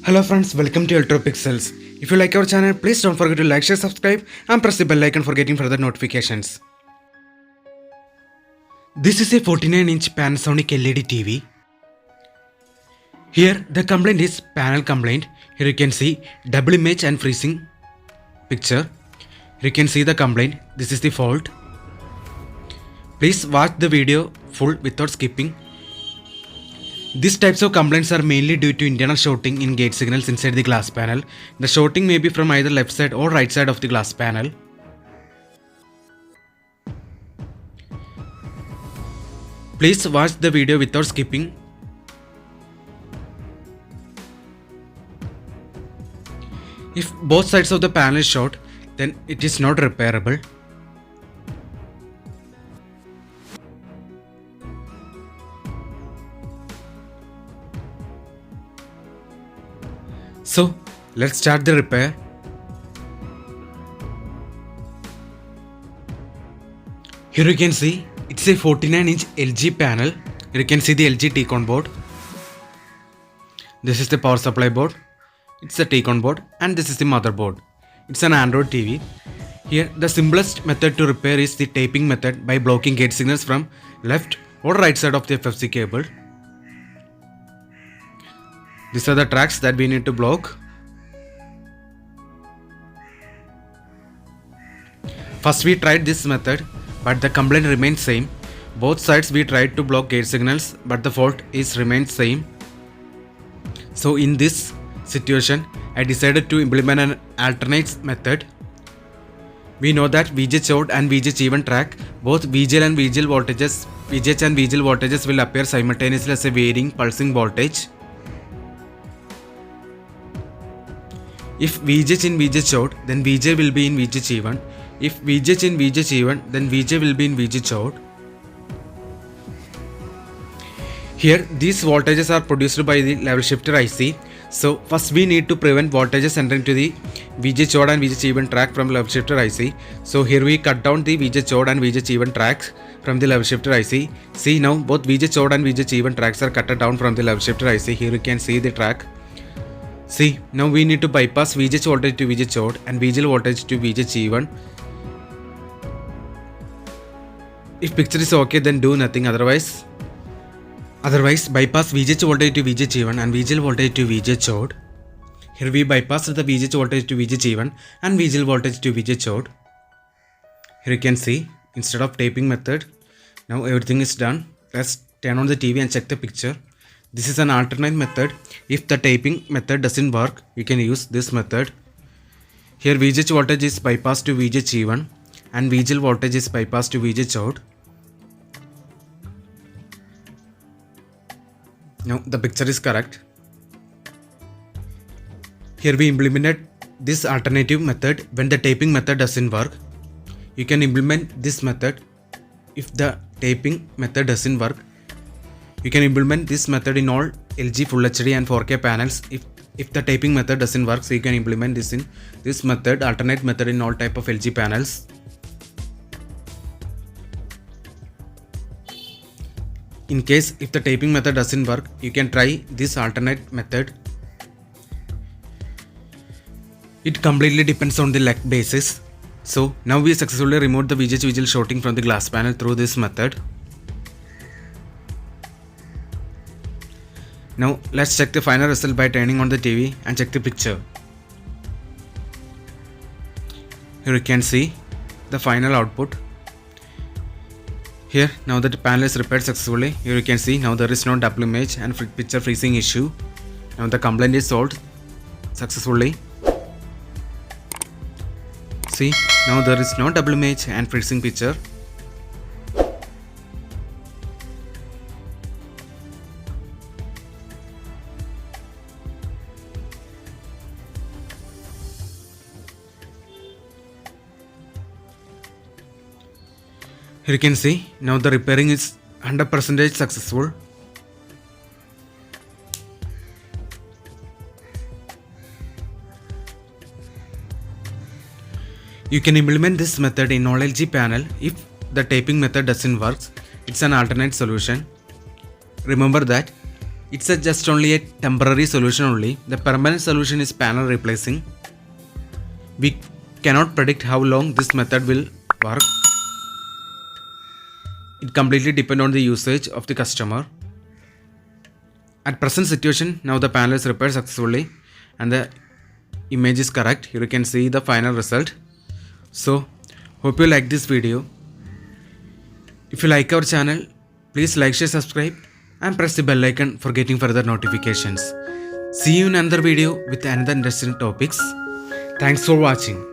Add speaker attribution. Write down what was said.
Speaker 1: Hello friends, welcome to Ultra Pixels. If you like our channel, please don't forget to like, share, subscribe and press the bell icon for getting further notifications. This is a 49-inch Panasonic LED TV. Here the complaint is panel complaint. Here you can see double image and freezing picture. Here you can see the complaint. This is the fault. Please watch the video full without skipping. These types of complaints are mainly due to internal shorting in gate signals inside the glass panel. The shorting may be from either left side or right side of the glass panel. Please watch the video without skipping. If both sides of the panel is short, then it is not repairable. So let's start the repair. Here you can see it's a 49-inch LG panel. Here you can see the LG T-Con board. This is the power supply board. It's a T-Con board and this is the motherboard. It's an Android TV. Here the simplest method to repair is the taping method by blocking gate signals from left or right side of the FFC cable. These are the tracks that we need to block. First we tried this method, but the complaint remains same. Both sides we tried to block gate signals, but the fault is remained same. So in this situation, I decided to implement an alternate method. We know that VGH out and VGH even track, both VGL and VGL voltages, VGH and VGL voltages will appear simultaneously as a varying pulsing voltage. If VGH in VGH out, then VJ will be in VGH even. If VGH in VGH even, then VJ will be in VGH out. Here, these voltages are produced by the level shifter IC. So, first we need to prevent voltages entering to the VGH odd and VGH even track from level shifter IC. So, here we cut down the VGH odd and VGH even tracks from the level shifter IC. See now, both VGH odd and VGH even tracks are cut down from the level shifter IC. Here you can see the track. See, now we need to bypass VGH voltage to VGH odd and VGL voltage to VGH even. If picture is okay, then do nothing. Otherwise bypass VGH voltage to VGH even and VGL voltage to VGH odd. Here we bypass the VGH voltage to VGH even and VGL voltage to VGH odd. Here you can see, instead of taping method, now everything is done. Let's turn on the TV and check the picture. This is an alternate method. If the taping method doesn't work, you can use this method. Here VGH voltage is bypassed to VGH even and VGL voltage is bypassed to VGH out. Now the picture is correct. Here we implemented this alternative method when the taping method doesn't work. You can implement this method if the taping method doesn't work. You can implement this method in all LG Full HD and 4K panels. If the taping method doesn't work, so you can implement this in this method, alternate method in all type of LG panels. In case if the taping method doesn't work, you can try this alternate method. It completely depends on the luck basis. So now we successfully removed the VGH VGL shorting from the glass panel through this method. Now let's check the final result by turning on the TV and check the picture. Here you can see the final output. Here now that the panel is repaired successfully. Here you can see now there is no double image and picture freezing issue. Now the complaint is solved successfully. See, now there is no double image and freezing picture. Here you can see now the repairing is 100% successful. You can implement this method in all LG panel if the taping method doesn't work. It's an alternate solution. Remember that It's just only a temporary solution only. The permanent solution is panel replacing. We cannot predict how long this method will work. It completely depends on the usage of the customer. At present situation, now the panel is repaired successfully and the image is correct. Here you can see the final result. So hope you like this video. If you like our channel, please like, share, subscribe and press the bell icon for getting further notifications. See you in another video with another interesting topics. Thanks for watching.